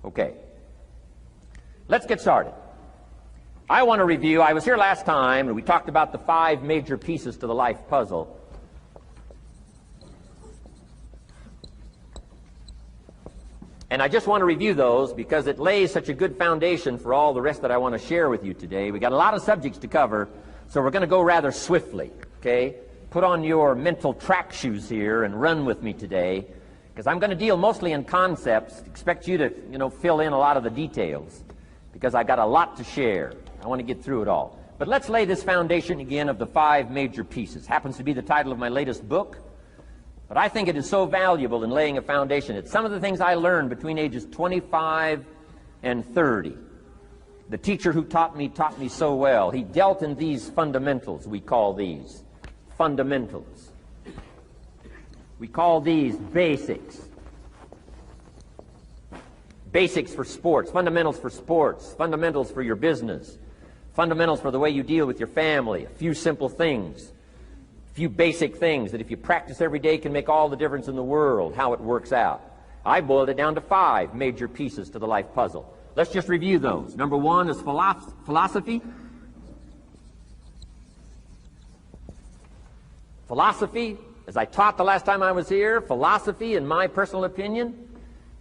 Okay. Let's get started. I want to review, I was here last time, and we talked about the 5 major pieces to the life puzzle. And I just want to review those because it lays such a good foundation for all the rest that I want to share with you today. We got a lot of subjects to cover, so we're going to go rather swiftly, okay? Put on your mental track shoes here and run with me today, because I'm going to deal mostly in concepts. Expect you to, fill in a lot of the details, because I got a lot to share. I want to get through it all. But let's lay this foundation again of the 5 major pieces. Happens to be the title of my latest book. But I think it is so valuable in laying a foundation. It's some of the things I learned between ages 25 and 30. The teacher who taught me so well. He dealt in these fundamentals, we call these fundamentals. We call these basics. Basics for sports, fundamentals for sports, fundamentals for your business, fundamentals for the way you deal with your family, a few simple things, a few basic things that if you practice every day can make all the difference in the world, how it works out. I boiled it down to 5 major pieces to the life puzzle. Let's just review those. Number 1 is philosophy. Philosophy, as I taught the last time I was here, philosophy, in my personal opinion,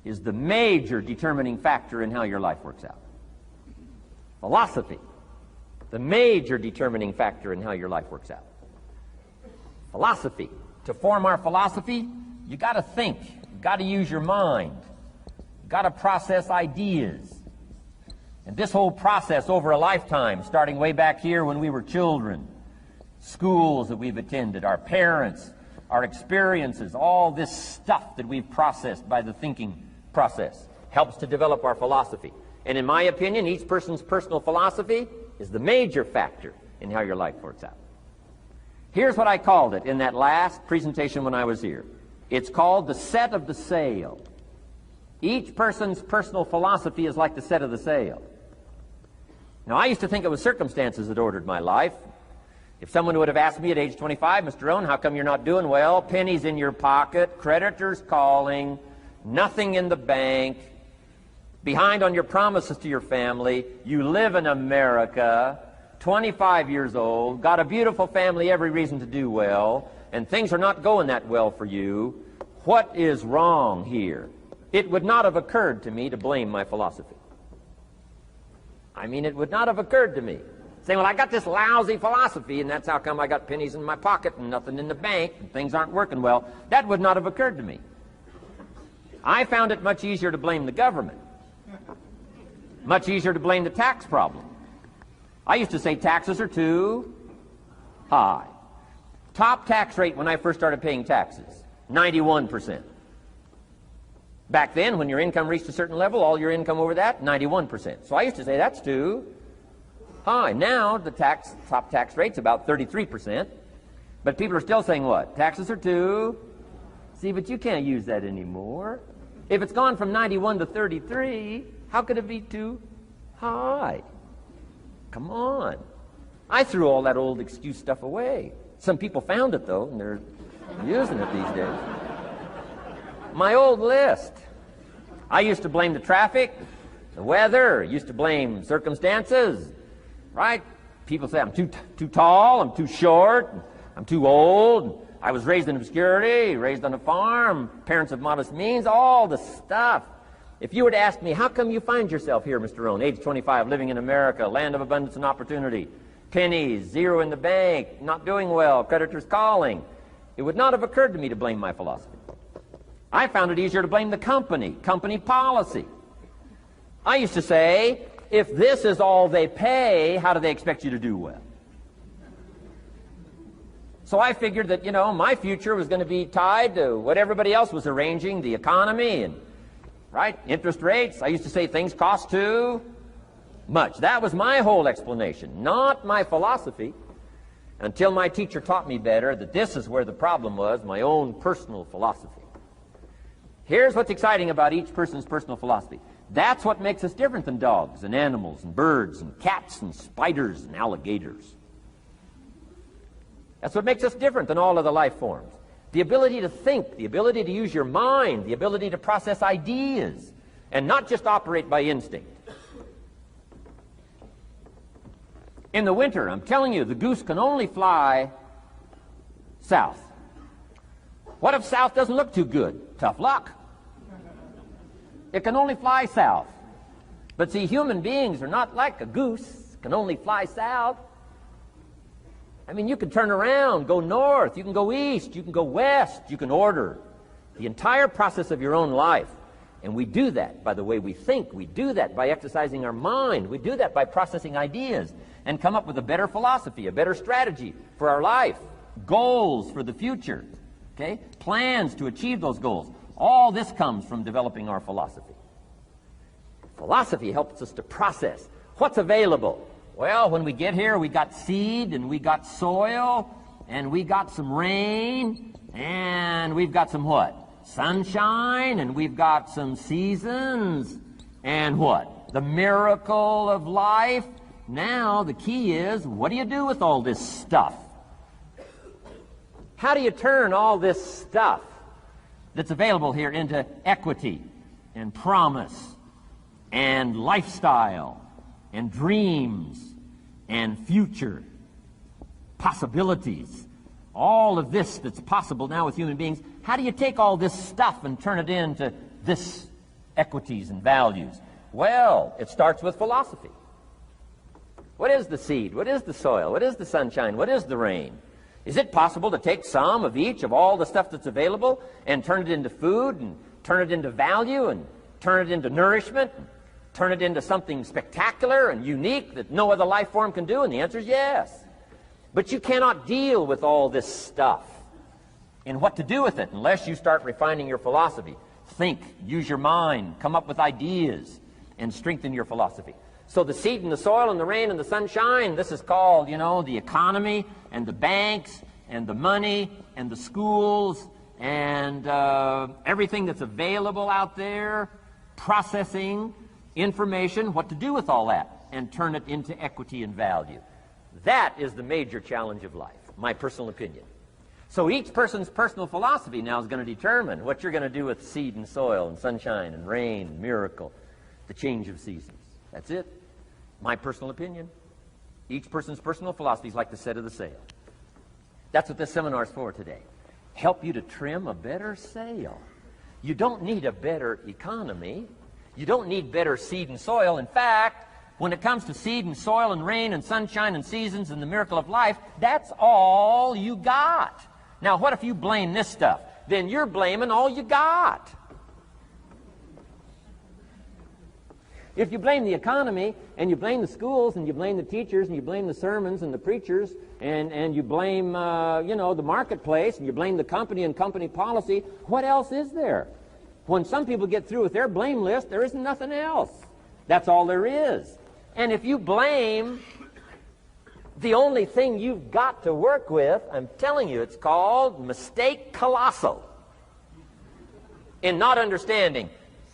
is the major determining factor in how your life works out. Philosophy, the major determining factor in how your life works out. Philosophy. To form our philosophy, you got to think. You got to use your mind. You got to process ideas. And this whole process over a lifetime, starting way back here when we were children, schools that we've attended, our parents, our experiences, all this stuff that we've processed by the thinking process helps to develop our philosophy. And in my opinion, each person's personal philosophy is the major factor in how your life works out. Here's what I called it in that last presentation when I was here. It's called the set of the sail. Each person's personal philosophy is like the set of the sail. Now, I used to think it was circumstances that ordered my life. If someone would have asked me at age 25, Mr. Rohn, how come you're not doing well? Pennies in your pocket, creditors calling, nothing in the bank, behind on your promises to your family, you live in America, 25 years old, got a beautiful family, every reason to do well, and things are not going that well for you. What is wrong here? It would not have occurred to me to blame my philosophy. I mean, it would not have occurred to me. Saying, well, I got this lousy philosophy, and that's how come I got pennies in my pocket and nothing in the bank, and things aren't working well. That would not have occurred to me. I found it much easier to blame the government. Much easier to blame the tax problem. I used to say taxes are too high. Top tax rate when I first started paying taxes, 91%. Back then, when your income reached a certain level, all your income over that, 91%. So I used to say that's too high. Now, the top tax rate's about 33%. But people are still saying what? Taxes are too. See, but you can't use that anymore. If it's gone from 91 to 33, how could it be too high? Come on. I threw all that old excuse stuff away. Some people found it, though, and they're using it these days. My old list. I used to blame the traffic, the weather, used to blame circumstances, right? People say I'm too tall, I'm too short, I'm too old, I was raised in obscurity, raised on a farm, parents of modest means, all the stuff. If you were to ask me, how come you find yourself here, Mr. Rohn, age 25, living in America, land of abundance and opportunity, pennies, zero in the bank, not doing well, creditors calling, it would not have occurred to me to blame my philosophy. I found it easier to blame the company policy. I used to say, if this is all they pay, how do they expect you to do well? So I figured that, my future was going to be tied to what everybody else was arranging, the economy and, right, interest rates. I used to say things cost too much. That was my whole explanation, not my philosophy, until my teacher taught me better that this is where the problem was, my own personal philosophy. Here's what's exciting about each person's personal philosophy. That's what makes us different than dogs and animals and birds and cats and spiders and alligators. That's what makes us different than all other life forms. The ability to think, the ability to use your mind, the ability to process ideas and not just operate by instinct. In the winter, I'm telling you, the goose can only fly south. What if south doesn't look too good? Tough luck. It can only fly south. But see, human beings are not like a goose, can only fly south. I mean, you can turn around, go north, you can go east, you can go west, you can order the entire process of your own life. And we do that by the way we think. We do that by exercising our mind. We do that by processing ideas and come up with a better philosophy, a better strategy for our life, goals for the future, okay? Plans to achieve those goals. All this comes from developing our philosophy. Philosophy helps us to process what's available. Well, when we get here, we got seed, and we got soil, and we got some rain, and we've got some what? Sunshine, and we've got some seasons, and what? The miracle of life. Now, the key is, what do you do with all this stuff? How do you turn all this stuff that's available here into equity and promise and lifestyle and dreams and future possibilities? All of this that's possible now with human beings, how do you take all this stuff and turn it into this equities and values? Well, it starts with philosophy. What is the seed? What is the soil? What is the sunshine? What is the rain? Is it possible to take some of each of all the stuff that's available and turn it into food and turn it into value and turn it into nourishment and turn it into something spectacular and unique that no other life form can do? And the answer is yes. But you cannot deal with all this stuff and what to do with it unless you start refining your philosophy. Think, use your mind, come up with ideas, and strengthen your philosophy. So the seed and the soil and the rain and the sunshine, this is called, you know, the economy and the banks and the money and the schools and everything that's available out there, processing information, what to do with all that, and turn it into equity and value. That is the major challenge of life, my personal opinion. So each person's personal philosophy now is going to determine what you're going to do with seed and soil and sunshine and rain and miracle, the change of seasons. That's it. My personal opinion. Each person's personal philosophy is like the set of the sail. That's what this seminar is for today. Help you to trim a better sail. You don't need a better economy. You don't need better seed and soil. In fact, when it comes to seed and soil and rain and sunshine and seasons and the miracle of life, that's all you got. Now, what if you blame this stuff? Then you're blaming all you got. If you blame the economy, and you blame the schools, and you blame the teachers, and you blame the sermons and the preachers, and you blame, the marketplace, and you blame the company and company policy, what else is there? When some people get through with their blame list, there isn't nothing else. That's all there is. And if you blame the only thing you've got to work with, I'm telling you, it's called mistake colossal in not understanding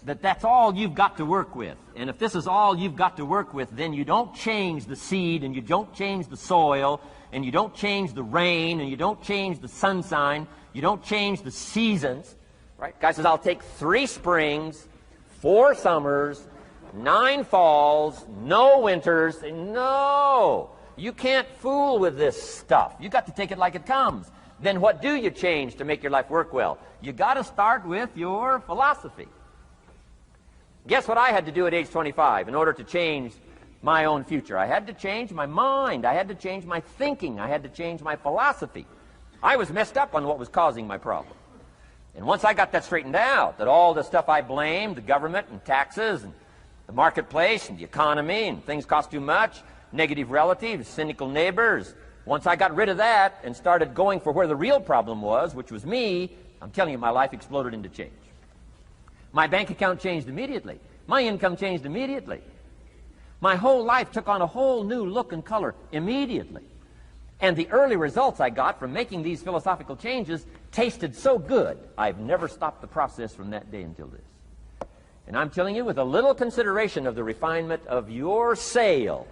that that's all you've got to work with. And if this is all you've got to work with, then you don't change the seed, and you don't change the soil, and you don't change the rain, and you don't change the sunshine, you don't change the seasons. Right? Guy says, I'll take 3 springs, 4 summers, 9 falls, no winters. No! You can't fool with this stuff. You got to take it like it comes. Then what do you change to make your life work well? You got to start with your philosophy. Guess what I had to do at age 25 in order to change my own future? I had to change my mind. I had to change my thinking. I had to change my philosophy. I was messed up on what was causing my problem. And once I got that straightened out, that all the stuff I blamed, the government and taxes and the marketplace and the economy and things cost too much, negative relatives, cynical neighbors, once I got rid of that and started going for where the real problem was, which was me, I'm telling you, my life exploded into change. My bank account changed immediately. My income changed immediately. My whole life took on a whole new look and color immediately. And the early results I got from making these philosophical changes tasted so good, I've never stopped the process from that day until this. And I'm telling you, with a little consideration of the refinement of your sail,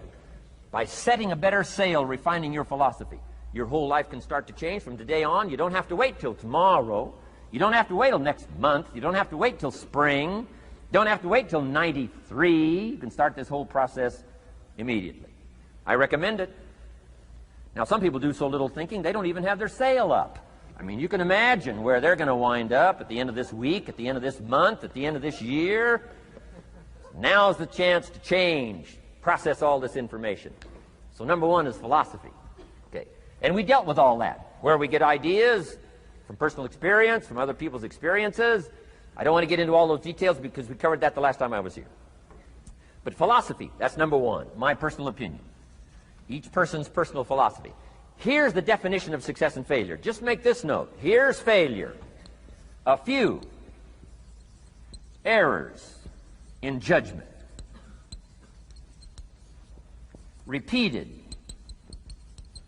by setting a better sail, refining your philosophy, your whole life can start to change from today on. You don't have to wait till tomorrow. You don't have to wait till next month. You don't have to wait till spring. Don't have to wait till 93. You can start this whole process immediately. I recommend it. Now, some people do so little thinking, they don't even have their sail up. I mean, you can imagine where they're going to wind up at the end of this week, at the end of this month, at the end of this year. Now's the chance to change, process all this information. So number one is philosophy. Okay. And we dealt with all that, where we get ideas from personal experience, from other people's experiences. I don't want to get into all those details because we covered that the last time I was here. But philosophy, that's number one, my personal opinion. Each person's personal philosophy. Here's the definition of success and failure. Just make this note. Here's failure. A few errors in judgment. Repeated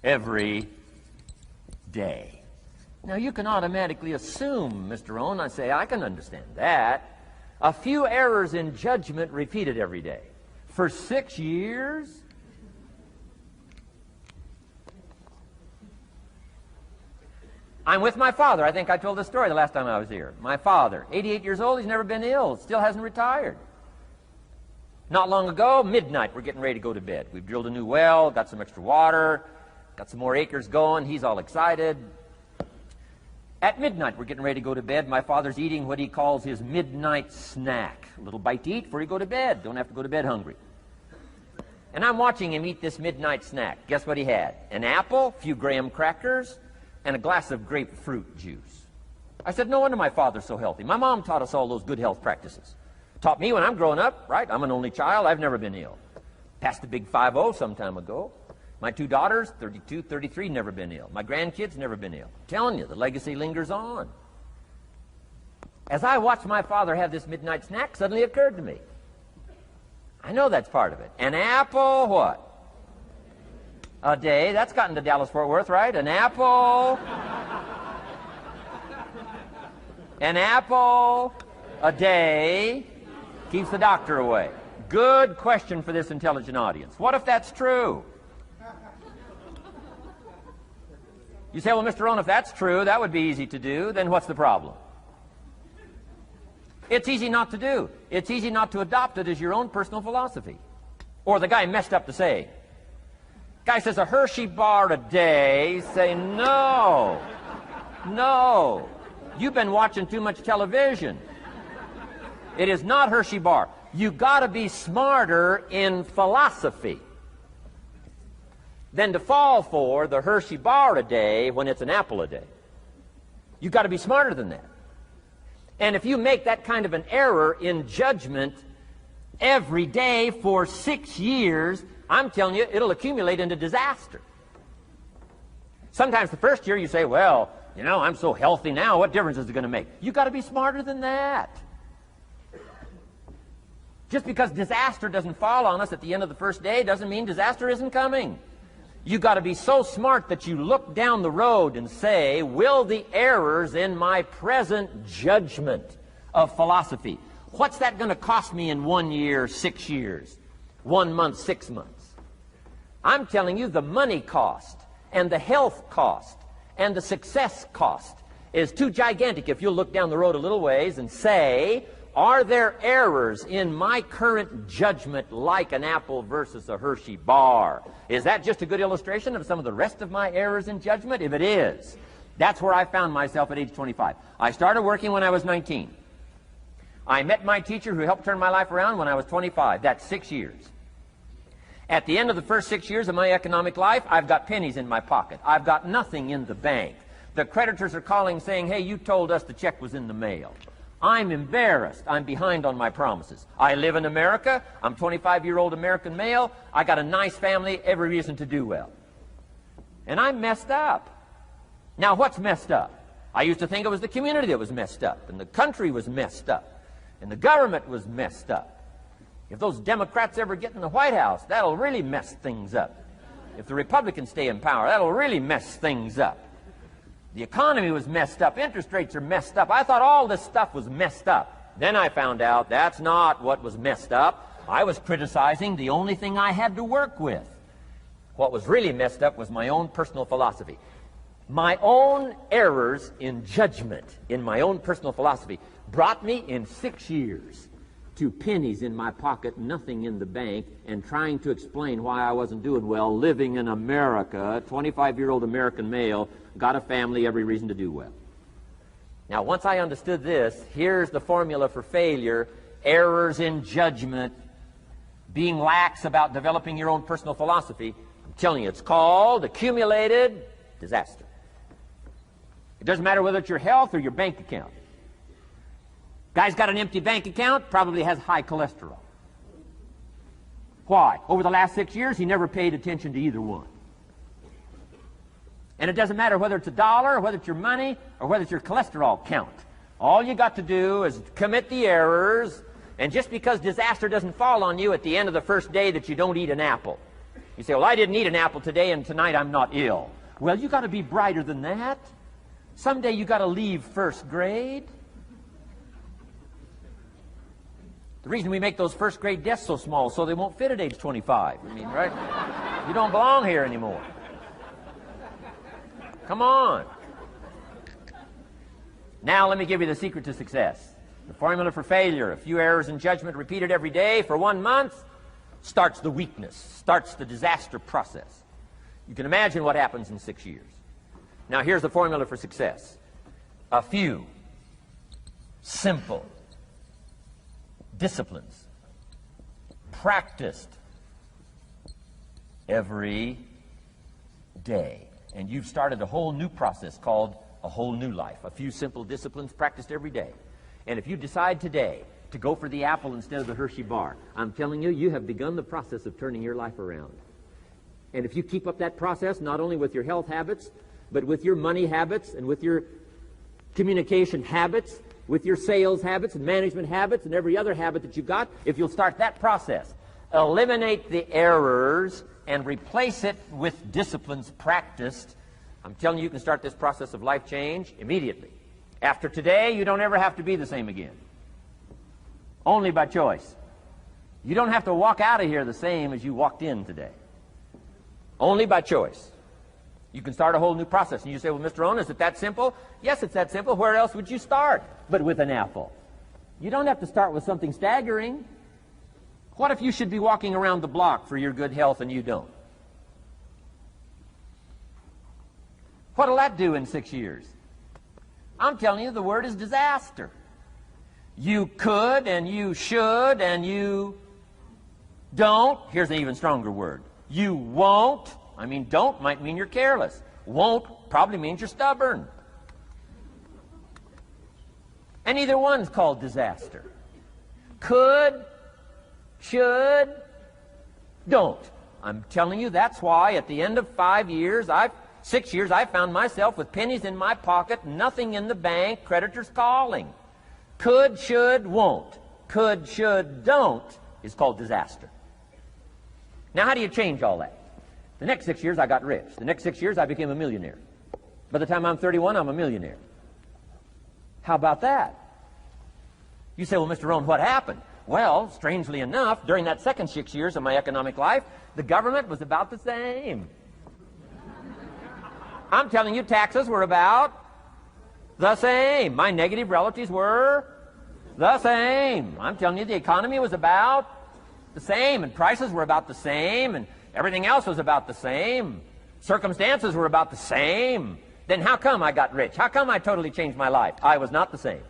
every day. Now, you can automatically assume, Mr. Owen, I say, I can understand that. A few errors in judgment repeated every day. For 6 years? I'm with my father. I think I told this story the last time I was here. My father, 88 years old, he's never been ill, still hasn't retired. Not long ago, midnight, we're getting ready to go to bed. We've drilled a new well, got some extra water, got some more acres going. He's all excited. At midnight, we're getting ready to go to bed. My father's eating what he calls his midnight snack. A little bite to eat before you go to bed. Don't have to go to bed hungry. And I'm watching him eat this midnight snack. Guess what he had? An apple, a few graham crackers, and a glass of grapefruit juice. I said, no wonder my father's so healthy. My mom taught us all those good health practices. Taught me when I'm growing up, right? I'm an only child. I've never been ill. Passed the big 5-0 some time ago. My 2 daughters, 32, 33, never been ill. My grandkids, never been ill. I'm telling you, the legacy lingers on. As I watched my father have this midnight snack, suddenly occurred to me. I know that's part of it. An apple, what? A day. That's gotten to Dallas-Fort Worth, right? An apple. An apple a day keeps the doctor away. Good question for this intelligent audience. What if that's true? You say, well, Mr. Rohn, if that's true, that would be easy to do. Then what's the problem? It's easy not to do. It's easy not to adopt it as your own personal philosophy. Or the guy messed up the saying. Guy says a Hershey bar a day. Say, no. No. You've been watching too much television. It is not Hershey bar. You got to be smarter in philosophy than to fall for the Hershey bar a day when it's an apple a day. You've got to be smarter than that. And if you make that kind of an error in judgment every day for 6 years, I'm telling you, it'll accumulate into disaster. Sometimes the first year you say, well, you know, I'm so healthy now, what difference is it going to make? You've got to be smarter than that. Just because disaster doesn't fall on us at the end of the first day doesn't mean disaster isn't coming. You've got to be so smart that you look down the road and say, will the errors in my present judgment of philosophy, what's that going to cost me in 1 year, 6 years, 1 month, 6 months? I'm telling you, the money cost and the health cost and the success cost is too gigantic if you'll look down the road a little ways and say, are there errors in my current judgment like an apple versus a Hershey bar? Is that just a good illustration of some of the rest of my errors in judgment? If it is, that's where I found myself at age 25. I started working when I was 19. I met my teacher who helped turn my life around when I was 25. That's 6 years. At the end of the first 6 years of my economic life, I've got pennies in my pocket. I've got nothing in the bank. The creditors are calling saying, hey, you told us the check was in the mail. I'm embarrassed. I'm behind on my promises. I live in America. I'm 25-year-old American male. I got a nice family, every reason to do well. And I'm messed up. Now, what's messed up? I used to think it was the community that was messed up, and the country was messed up, and the government was messed up. If those Democrats ever get in the White House, that'll really mess things up. If the Republicans stay in power, that'll really mess things up. The economy was messed up. Interest rates are messed up. I thought all this stuff was messed up. Then I found out that's not what was messed up. I was criticizing the only thing I had to work with. What was really messed up was my own personal philosophy. My own errors in judgment in my own personal philosophy brought me in 6 years to pennies in my pocket, nothing in the bank, and trying to explain why I wasn't doing well, living in America, 25-year-old American male, got a family, every reason to do well. Now, once I understood this, here's the formula for failure: errors in judgment, being lax about developing your own personal philosophy. I'm telling you, it's called accumulated disaster. It doesn't matter whether it's your health or your bank account. Guy's got an empty bank account, probably has high cholesterol. Why? Over the last 6 years, he never paid attention to either one. And it doesn't matter whether it's a dollar, or whether it's your money, or whether it's your cholesterol count. All you got to do is commit the errors, and just because disaster doesn't fall on you at the end of the first day that you don't eat an apple. You say, well, I didn't eat an apple today, and tonight I'm not ill. Well, you got to be brighter than that. Someday you got to leave first grade. The reason we make those first grade desks so small so they won't fit at age 25. I mean, right? You don't belong here anymore. Come on. Now let me give you the secret to success. The formula for failure: a few errors in judgment repeated every day for 1 month starts the weakness, starts the disaster process. You can imagine what happens in 6 years. Now here's the formula for success: a few simple disciplines practiced every day. And you've started a whole new process called a whole new life. A few simple disciplines practiced every day. And if you decide today to go for the apple instead of the Hershey bar, I'm telling you, you have begun the process of turning your life around. And if you keep up that process, not only with your health habits, but with your money habits and with your communication habits, with your sales habits and management habits and every other habit that you've got, if you'll start that process, eliminate the errors and replace it with disciplines practiced, I'm telling you, you can start this process of life change immediately. After today, you don't ever have to be the same again. Only by choice. You don't have to walk out of here the same as you walked in today. Only by choice. You can start a whole new process. And you say, well, Mr. Owen, is it that simple? Yes, it's that simple. Where else would you start but with an apple? You don't have to start with something staggering. What if you should be walking around the block for your good health and you don't? What'll that do in 6 years? I'm telling you, the word is disaster. You could and you should and you don't. Here's an even stronger word. You won't. I mean, don't might mean you're careless. Won't probably means you're stubborn. And either one's called disaster. Could, should, don't. I'm telling you, that's why at the end of 6 years, I found myself with pennies in my pocket, nothing in the bank, creditors calling. Could, should, won't. Could, should, don't is called disaster. Now, how do you change all that? The next 6 years, I got rich. The next 6 years, I became a millionaire. By the time I'm 31, I'm a millionaire. How about that? You say, well, Mr. Rohn, what happened? Well, strangely enough, during that second 6 years of my economic life, the government was about the same. I'm telling you, taxes were about the same. My negative relatives were the same. I'm telling you, the economy was about the same, and prices were about the same, and everything else was about the same. Circumstances were about the same. Then how come I got rich? How come I totally changed my life? I was not the same.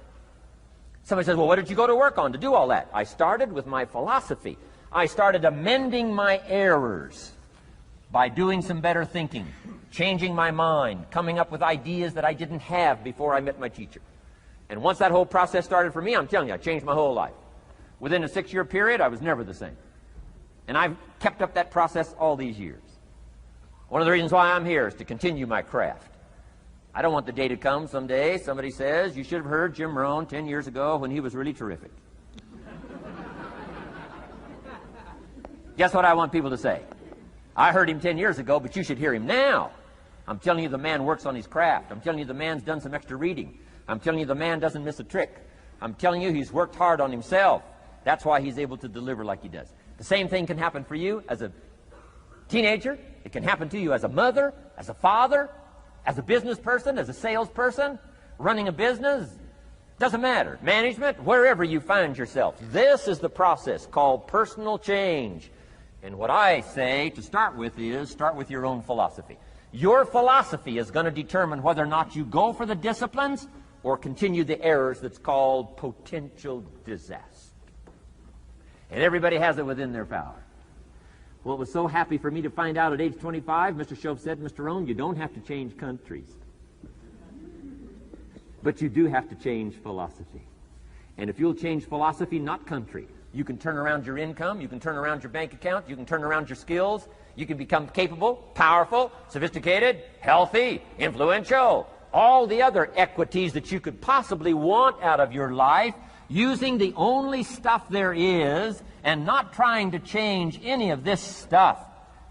Somebody says, well, what did you go to work on to do all that? I started with my philosophy. I started amending my errors by doing some better thinking, changing my mind, coming up with ideas that I didn't have before I met my teacher. And once that whole process started for me, I'm telling you, I changed my whole life. Within a 6-year period, I was never the same. And I've kept up that process all these years. One of the reasons why I'm here is to continue my craft. I don't want the day to come someday somebody says, you should have heard Jim Rohn 10 years ago when he was really terrific. Guess what I want people to say? I heard him 10 years ago, but you should hear him now. I'm telling you, the man works on his craft. I'm telling you, the man's done some extra reading. I'm telling you, the man doesn't miss a trick. I'm telling you, he's worked hard on himself. That's why he's able to deliver like he does. The same thing can happen for you as a teenager. It can happen to you as a mother, as a father, as a business person, as a salesperson, running a business. Doesn't matter. Management, wherever you find yourself. This is the process called personal change. And what I say to start with is, start with your own philosophy. Your philosophy is going to determine whether or not you go for the disciplines or continue the errors that's called potential disaster. And everybody has it within their power. Well, it was so happy for me to find out at age 25, Mr. Shove said, Mr. Rohn, you don't have to change countries. But you do have to change philosophy. And if you'll change philosophy, not country, you can turn around your income, you can turn around your bank account, you can turn around your skills, you can become capable, powerful, sophisticated, healthy, influential, all the other equities that you could possibly want out of your life, using the only stuff there is and not trying to change any of this stuff.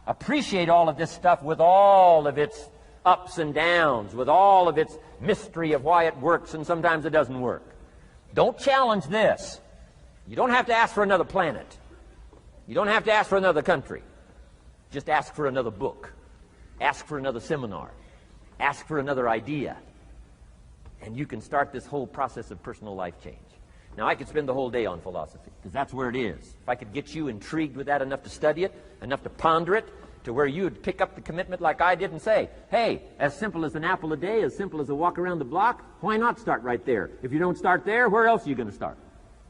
Appreciate all of this stuff with all of its ups and downs, with all of its mystery of why it works and sometimes it doesn't work. Don't challenge this. You don't have to ask for another planet. You don't have to ask for another country. Just ask for another book. Ask for another seminar. Ask for another idea. And you can start this whole process of personal life change. Now, I could spend the whole day on philosophy, because that's where it is. If I could get you intrigued with that enough to study it, enough to ponder it, to where you would pick up the commitment like I did and say, hey, as simple as an apple a day, as simple as a walk around the block, why not start right there? If you don't start there, where else are you going to start?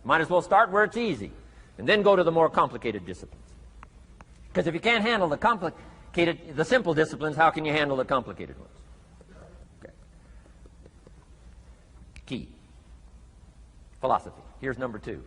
Might as well start where it's easy, and then go to the more complicated disciplines. Because if you can't handle the simple disciplines, how can you handle the complicated ones? Okay. Key. Philosophy. Here's number 2.